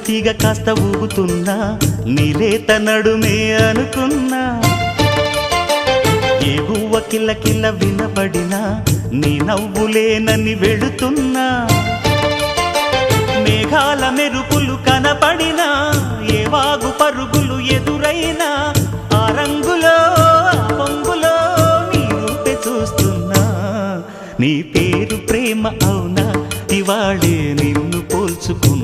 తీగ కాస్త ఊగుతున్నా నీలేత నడుమే అనుకున్నా ఏ గువ్వ కిల్ల కిల్ల వినబడినా నీ నవ్వులేనని వెళుతున్నా మేఘాల మెరుపులు కనపడినా ఏ వాగు పరుగులు ఎదురైనా ఆ రంగులో ఆ పొంగులో నీ రూపే చూస్తున్నా నీ పేరు ప్రేమ అవునా ఇవాళే నిన్ను పోల్చుకున్నా